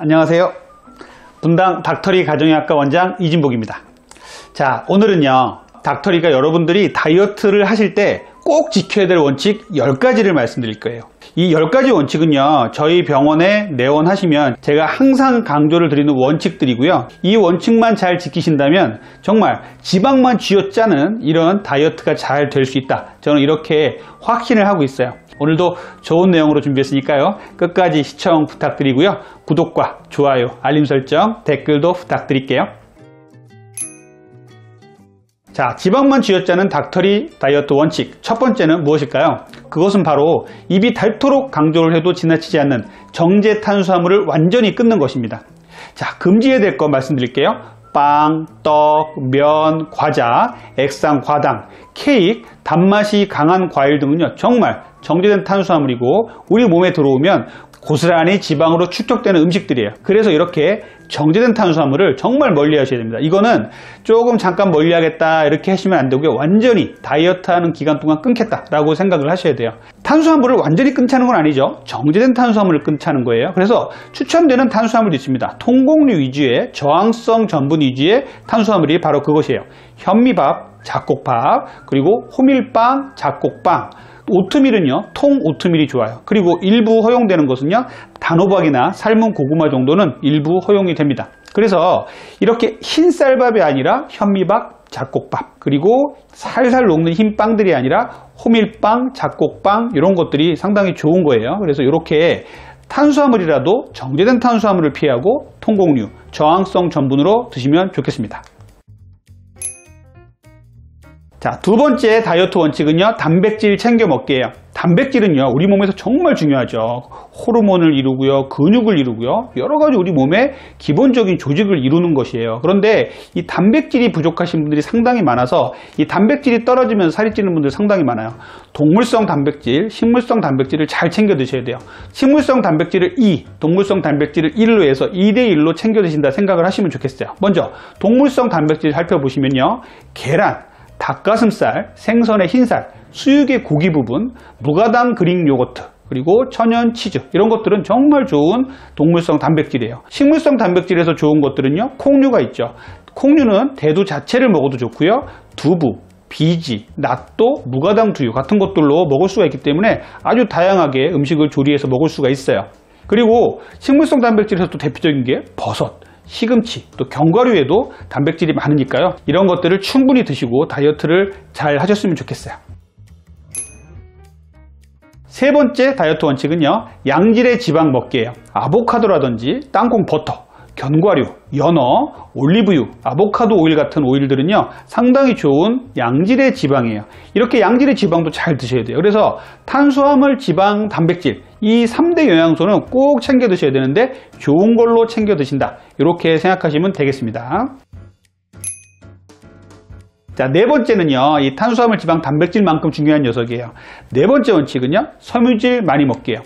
안녕하세요. 분당 닥터리 가정의학과 원장 이진복입니다. 자, 오늘은요, 닥터리가 여러분들이 다이어트를 하실 때 꼭 지켜야 될 원칙 10가지를 말씀드릴 거예요. 이 10가지 원칙은요, 저희 병원에 내원하시면 제가 항상 강조를 드리는 원칙들이고요. 이 원칙만 잘 지키신다면 정말 지방만 쥐어짜는 이런 다이어트가 잘 될 수 있다. 저는 이렇게 확신을 하고 있어요. 오늘도 좋은 내용으로 준비했으니까요. 끝까지 시청 부탁드리고요. 구독과 좋아요, 알림 설정, 댓글도 부탁드릴게요. 자, 지방만 쥐어짜는 닥터리 다이어트 원칙 첫 번째는 무엇일까요? 그것은 바로 입이 닳도록 강조를 해도 지나치지 않는 정제 탄수화물을 완전히 끊는 것입니다. 자, 금지해야 될 거 말씀드릴게요. 빵, 떡, 면, 과자, 액상, 과당, 케이크, 단맛이 강한 과일 등은요, 정말 정제된 탄수화물이고 우리 몸에 들어오면 고스란히 지방으로 축적되는 음식들이에요. 그래서 이렇게 정제된 탄수화물을 정말 멀리 하셔야 됩니다. 이거는 조금 잠깐 멀리 하겠다 이렇게 하시면 안 되고요. 완전히 다이어트 하는 기간 동안 끊겠다라고 생각을 하셔야 돼요. 탄수화물을 완전히 끊자는 건 아니죠. 정제된 탄수화물을 끊자는 거예요. 그래서 추천되는 탄수화물이 있습니다. 통곡류 위주의 저항성 전분 위주의 탄수화물이 바로 그것이에요. 현미밥, 잡곡밥, 그리고 호밀빵, 잡곡빵, 오트밀은요, 통 오트밀이 좋아요. 그리고 일부 허용되는 것은요, 단호박이나 삶은 고구마 정도는 일부 허용이 됩니다. 그래서 이렇게 흰 쌀밥이 아니라 현미밥, 잡곡밥, 그리고 살살 녹는 흰 빵들이 아니라 호밀빵, 잡곡빵 이런 것들이 상당히 좋은 거예요. 그래서 이렇게 탄수화물이라도 정제된 탄수화물을 피하고 통곡류, 저항성 전분으로 드시면 좋겠습니다. 자, 두 번째 다이어트 원칙은요, 단백질 챙겨 먹기예요. 단백질은요, 우리 몸에서 정말 중요하죠. 호르몬을 이루고요, 근육을 이루고요, 여러 가지 우리 몸의 기본적인 조직을 이루는 것이에요. 그런데 이 단백질이 부족하신 분들이 상당히 많아서 이 단백질이 떨어지면 살이 찌는 분들 상당히 많아요. 동물성 단백질, 식물성 단백질을 잘 챙겨 드셔야 돼요. 식물성 단백질을 2, 동물성 단백질을 1로 해서 2대1로 챙겨 드신다 생각을 하시면 좋겠어요. 먼저 동물성 단백질 살펴보시면요, 계란, 닭가슴살, 생선의 흰살, 수육의 고기 부분, 무가당 그릭 요거트, 그리고 천연 치즈 이런 것들은 정말 좋은 동물성 단백질이에요. 식물성 단백질에서 좋은 것들은요, 콩류가 있죠. 콩류는 대두 자체를 먹어도 좋고요, 두부, 비지, 낫또, 무가당 두유 같은 것들로 먹을 수가 있기 때문에 아주 다양하게 음식을 조리해서 먹을 수가 있어요. 그리고 식물성 단백질에서 또 대표적인 게 버섯, 시금치, 또 견과류에도 단백질이 많으니까요. 이런 것들을 충분히 드시고 다이어트를 잘 하셨으면 좋겠어요. 세 번째 다이어트 원칙은요, 양질의 지방 먹기예요. 아보카도라든지 땅콩 버터, 견과류, 연어, 올리브유, 아보카도 오일 같은 오일들은요, 상당히 좋은 양질의 지방이에요. 이렇게 양질의 지방도 잘 드셔야 돼요. 그래서 탄수화물, 지방, 단백질 이 3대 영양소는 꼭 챙겨 드셔야 되는데 좋은 걸로 챙겨 드신다, 이렇게 생각하시면 되겠습니다. 자, 네 번째는요, 이 탄수화물, 지방, 단백질만큼 중요한 녀석이에요. 네 번째 원칙은요, 섬유질 많이 먹기예요.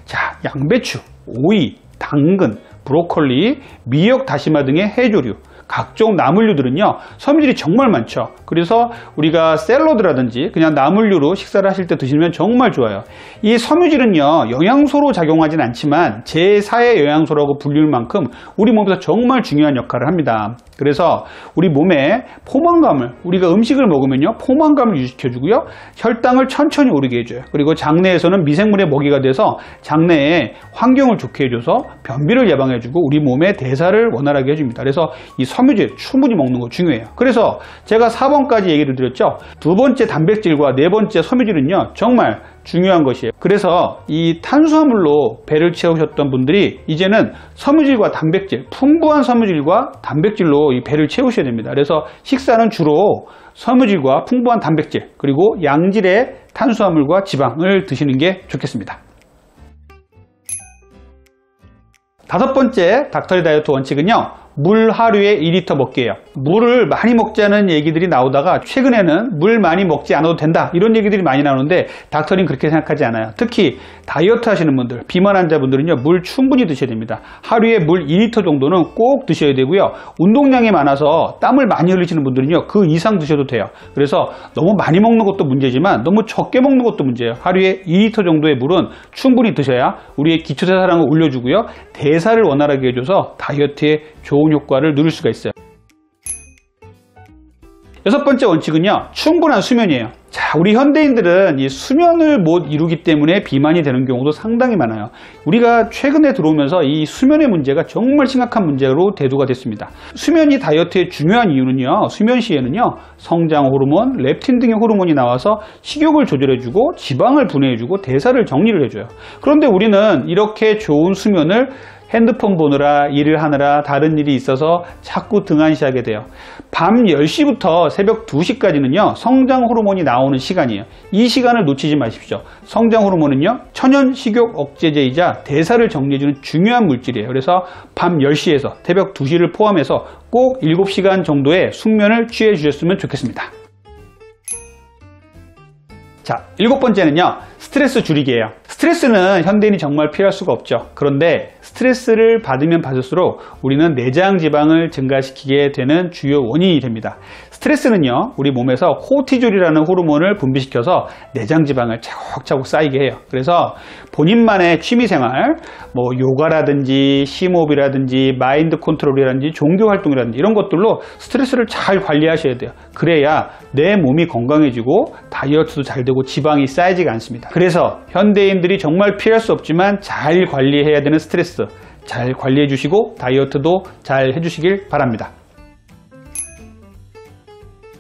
자, 양배추, 오이, 당근, 브로콜리, 미역, 다시마 등의 해조류, 각종 나물류들은요, 섬유질이 정말 많죠. 그래서 우리가 샐러드라든지 그냥 나물류로 식사를 하실 때 드시면 정말 좋아요. 이 섬유질은요, 영양소로 작용하진 않지만 제4의 영양소라고 불릴 만큼 우리 몸에서 정말 중요한 역할을 합니다. 그래서 우리 몸에 포만감을, 우리가 음식을 먹으면요, 포만감을 유지시켜주고요, 혈당을 천천히 오르게 해줘요. 그리고 장내에서는 미생물의 먹이가 돼서 장내에 환경을 좋게 해줘서 변비를 예방해주고 우리 몸의 대사를 원활하게 해줍니다. 그래서 이 섬유질 충분히 먹는 거 중요해요. 그래서 제가 4번까지 얘기를 드렸죠. 두 번째 단백질과 네 번째 섬유질은요, 정말 중요한 것이에요. 그래서 이 탄수화물로 배를 채우셨던 분들이 이제는 섬유질과 단백질, 풍부한 섬유질과 단백질로 이 배를 채우셔야 됩니다. 그래서 식사는 주로 섬유질과 풍부한 단백질, 그리고 양질의 탄수화물과 지방을 드시는 게 좋겠습니다. 다섯 번째 닥터리 다이어트 원칙은요, 물 하루에 2리터 먹기예요. 물을 많이 먹자는 얘기들이 나오다가 최근에는 물 많이 먹지 않아도 된다 이런 얘기들이 많이 나오는데 닥터리는 그렇게 생각하지 않아요. 특히 다이어트 하시는 분들, 비만 환자분들은요, 물 충분히 드셔야 됩니다. 하루에 물 2리터 정도는 꼭 드셔야 되고요. 운동량이 많아서 땀을 많이 흘리시는 분들은요, 그 이상 드셔도 돼요. 그래서 너무 많이 먹는 것도 문제지만 너무 적게 먹는 것도 문제예요. 하루에 2리터 정도의 물은 충분히 드셔야 우리의 기초대사량을 올려주고요, 대사를 원활하게 해줘서 다이어트에 좋은 효과를 누릴 수가 있어요. 여섯 번째 원칙은요, 충분한 수면이에요. 자, 우리 현대인들은 이 수면을 못 이루기 때문에 비만이 되는 경우도 상당히 많아요. 우리가 최근에 들어오면서 이 수면의 문제가 정말 심각한 문제로 대두가 됐습니다. 수면이 다이어트의 중요한 이유는요, 수면 시에는요, 성장 호르몬, 렙틴 등의 호르몬이 나와서 식욕을 조절해주고 지방을 분해해주고 대사를 정리를 해줘요. 그런데 우리는 이렇게 좋은 수면을 핸드폰 보느라, 일을 하느라, 다른 일이 있어서 자꾸 등한시하게 돼요. 밤 10시부터 새벽 2시까지는요, 성장 호르몬이 나오는 시간이에요. 이 시간을 놓치지 마십시오. 성장 호르몬은요, 천연 식욕 억제제이자 대사를 정리해주는 중요한 물질이에요. 그래서 밤 10시에서 새벽 2시를 포함해서 꼭 7시간 정도의 숙면을 취해 주셨으면 좋겠습니다. 자, 7번째는요, 스트레스 줄이기예요. 스트레스는 현대인이 정말 피할 수가 없죠. 그런데 스트레스를 받으면 받을수록 우리는 내장 지방을 증가시키게 되는 주요 원인이 됩니다. 스트레스는요, 우리 몸에서 코르티졸이라는 호르몬을 분비시켜서 내장 지방을 차곡차곡 쌓이게 해요. 그래서 본인만의 취미생활, 뭐 요가라든지 심호흡이라든지 마인드 컨트롤이라든지 종교 활동이라든지 이런 것들로 스트레스를 잘 관리하셔야 돼요. 그래야 내 몸이 건강해지고 다이어트도 잘 되고 지방이 쌓이지가 않습니다. 그래서 현대인들이 정말 피할 수 없지만 잘 관리해야 되는 스트레스 잘 관리해 주시고 다이어트도 잘 해주시길 바랍니다.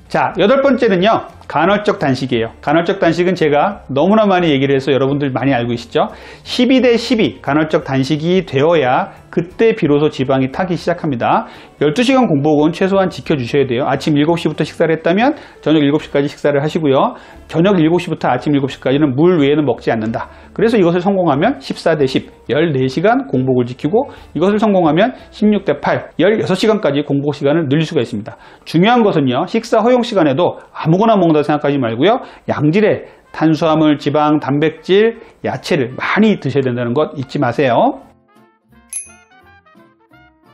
자, 8번째는요, 간헐적 단식이에요. 간헐적 단식은 제가 너무나 많이 얘기를 해서 여러분들 많이 알고 계시죠? 12대 12 간헐적 단식이 되어야 그때 비로소 지방이 타기 시작합니다. 12시간 공복은 최소한 지켜주셔야 돼요. 아침 7시부터 식사를 했다면 저녁 7시까지 식사를 하시고요. 저녁 7시부터 아침 7시까지는 물 외에는 먹지 않는다. 그래서 이것을 성공하면 14대 10, 14시간 공복을 지키고 이것을 성공하면 16대 8, 16시간까지 공복 시간을 늘릴 수가 있습니다. 중요한 것은요, 식사 허용 시간에도 아무거나 먹는다 생각하지 말고요. 양질의 탄수화물, 지방, 단백질, 야채를 많이 드셔야 된다는 것 잊지 마세요.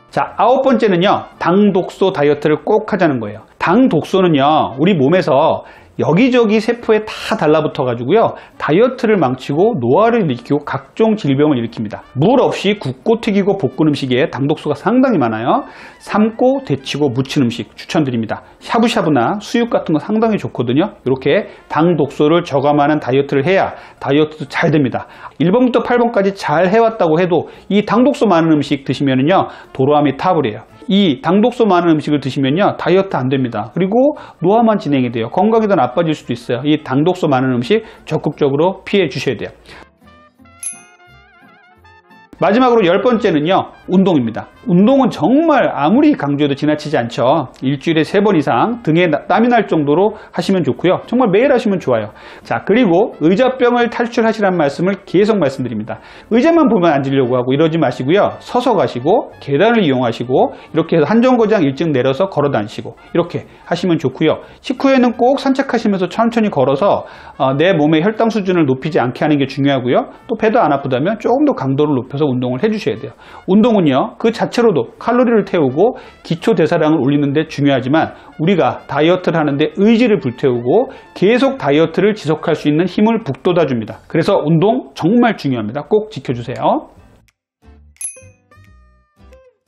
자, 9번째는요, 당 독소 다이어트를 꼭 하자는 거예요. 당 독소는요, 우리 몸에서 여기저기 세포에 다 달라붙어 가지고요, 다이어트를 망치고 노화를 일으키고 각종 질병을 일으킵니다. 물 없이 굽고 튀기고 볶은 음식에 당독소가 상당히 많아요. 삶고 데치고 무친 음식 추천드립니다. 샤브샤브나 수육 같은 거 상당히 좋거든요. 이렇게 당독소를 저감하는 다이어트를 해야 다이어트도 잘 됩니다. 1번부터 8번까지 잘 해왔다고 해도 이 당독소 많은 음식 드시면은요, 도로암이 탑을 해요. 이 당독소 많은 음식을 드시면요, 다이어트 안 됩니다. 그리고 노화만 진행이 돼요. 건강이 더 나빠질 수도 있어요. 이 당독소 많은 음식 적극적으로 피해 주셔야 돼요. 마지막으로 10번째는요, 운동입니다. 운동은 정말 아무리 강조해도 지나치지 않죠. 일주일에 3번 이상 등에 땀이 날 정도로 하시면 좋고요. 정말 매일 하시면 좋아요. 자, 그리고 의자병을 탈출하시라는 말씀을 계속 말씀드립니다. 의자만 보면 앉으려고 하고 이러지 마시고요. 서서 가시고 계단을 이용하시고 이렇게 해서 한정거장 일찍 내려서 걸어 다니시고 이렇게 하시면 좋고요. 식후에는 꼭 산책하시면서 천천히 걸어서 내 몸의 혈당 수준을 높이지 않게 하는 게 중요하고요. 또 배도 안 아프다면 조금 더 강도를 높여서 운동을 해주셔야 돼요. 운동은요, 그 자체로도 칼로리를 태우고 기초 대사량을 올리는 데 중요하지만 우리가 다이어트를 하는데 의지를 불태우고 계속 다이어트를 지속할 수 있는 힘을 북돋아 줍니다. 그래서 운동 정말 중요합니다. 꼭 지켜주세요.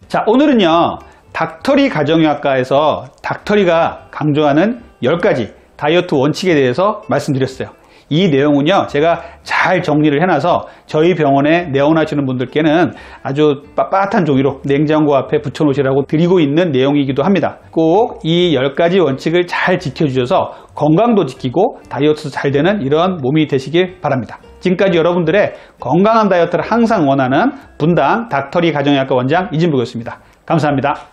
자, 오늘은요, 닥터리 가정의학과에서 닥터리가 강조하는 10가지 다이어트 원칙에 대해서 말씀드렸어요. 이 내용은요, 제가 잘 정리를 해놔서 저희 병원에 내원하시는 분들께는 아주 빳빳한 종이로 냉장고 앞에 붙여 놓으시라고 드리고 있는 내용이기도 합니다. 꼭 이 10가지 원칙을 잘 지켜주셔서 건강도 지키고 다이어트도 잘 되는 이런 몸이 되시길 바랍니다. 지금까지 여러분들의 건강한 다이어트를 항상 원하는 분당 닥터리 가정의학과 원장 이진복이었습니다. 감사합니다.